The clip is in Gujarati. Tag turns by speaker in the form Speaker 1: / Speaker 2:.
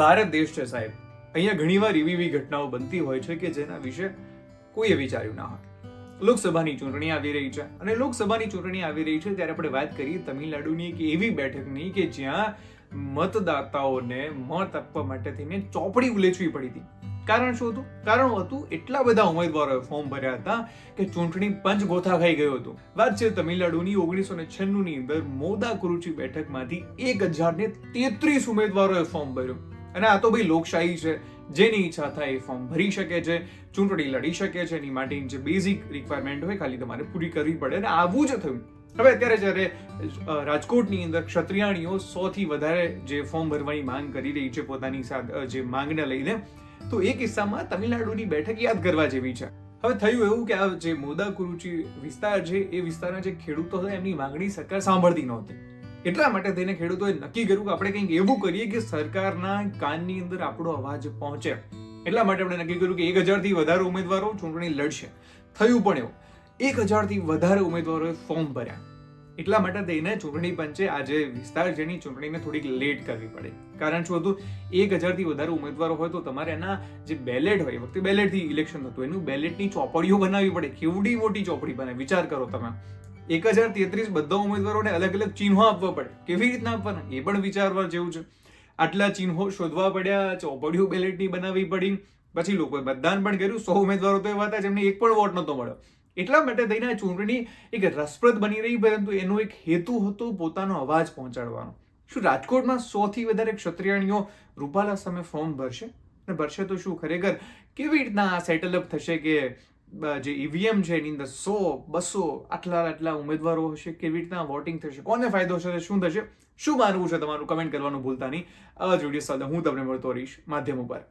Speaker 1: ભારત દેશ છે સાહેબ, અહીંયા ઘણીવાર એવી ઘટનાઓ બનતી હોય છે કે જેના વિશે કોઈએ વિચાર્યું ના હોય. લોકસભાની ચૂંટણી આવી રહી છે અને લોકસભાની ચૂંટણી આવી રહી છે ત્યારે આપણે વાત કરીએ તમિલનાડુની એક એવી બેઠકની કે જ્યાં મતદાતાઓને મત આપવા માટે થઈને ચોપડી ઉલેચવી પડી હતી. કારણ શું હતું? કારણ હતું એટલા બધા ઉમેદવારોએ ફોર્મ ભર્યા હતા કે ચૂંટણી પંચ ગોથા ખાઈ ગયો હતો. વાત છે તમિલનાડુની 1996 ની અંદર મોદાકુરુચી બેઠકમાંથી 1033 ઉમેદવારોએ ફોર્મ ભર્યું. અને આ તો ભાઈ લોકશાહી છે, જેની ઈચ્છા થાય એ ફોર્મ ભરી શકે છે, ચૂંટણી લડી શકે છે. એની માટેની જે બેઝિક રિક્વાયરમેન્ટ હોય ખાલી તમારે પૂરી કરવી પડે અને આવું જ થયું. હવે અત્યારે જ્યારે રાજકોટની અંદર ક્ષત્રિયાણીઓ 100 થી વધારે જે ફોર્મ ભરવાની માંગ કરી રહી છે પોતાની સાથે જે માંગને લઈને, તો એ કિસ્સામાં તમિલનાડુની બેઠક યાદ કરવા જેવી છે. હવે થયું એવું કે આ જે મોદાકુરુચી વિસ્તાર છે એ વિસ્તારના જે ખેડૂતો હતા એમની માંગણી સરકાર સાંભળતી નહોતી. એટલા માટે થઈને ખેડૂતોએ નક્કી કર્યું કે આપણે કંઈક એવું કરીએ કે સરકારના કાનની અંદર આપણો અવાજ પહોંચે. એટલા માટે આપણે નક્કી કર્યું કે 1000 થી વધારે ઉમેદવારો ચૂંટણી લડશે. થયું પણ એવું, 1000 થી વધારે ઉમેદવારોએ ફોર્મ ભર્યા. એટલા માટે થઈને ચૂંટણી પંચે આજે વિસ્તાર જેની ચૂંટણીને થોડીક લેટ કરવી પડી. કારણ શું હતું? 1000 થી વધારે ઉમેદવારો હોય તો તમારે એના જે બેલેટ હોય, વખતે બેલેટ થી ઇલેક્શન હતું, એનું બેલેટની ચોપડીઓ બનાવવી પડે. કેવડી મોટી ચોપડી બને વિચાર કરો તમે. 1033 બધા ઉમેદવારોને અલગ અલગ ચિહ્નો આપવા પડે. કેવી રીતના આપવાના એ પણ વિચારવા જેવું છે. આટલા ચિહ્નો શોધવા પડ્યા, ચોપડીઓ બેલેટની બનાવવી પડી. પછી લોકોએ મતદાન પણ કર્યું. 100 ઉમેદવારો તો એવા હતા જેમને એક પણ વોટ નહોતો મળ્યો. એટલા માટે થઈને આ ચૂંટણી એક રસપ્રદ બની રહી, પરંતુ એનો એક હેતુ હતો પોતાનો અવાજ પહોંચાડવાનો. શું રાજકોટમાં 100 થી વધારે ક્ષત્રિયાણીઓ રૂપાલા સામે ફોર્મ ભરશે? અને ભરશે તો શું ખરેખર કેવી રીતના આ સેટલઅપ થશે કે જે ઈવીએમ છે એની અંદર 100, 200 આટલા ઉમેદવારો હશે? કેવી રીતના વોટિંગ થશે? કોને ફાયદો થશે? શું થશે? શું માનવું છે તમારું? કમેન્ટ કરવાનું ભૂલતા નહીં. આવા જ વિડીયો સાથે હું તમને મળતો રહીશ માધ્યમ ઉપર.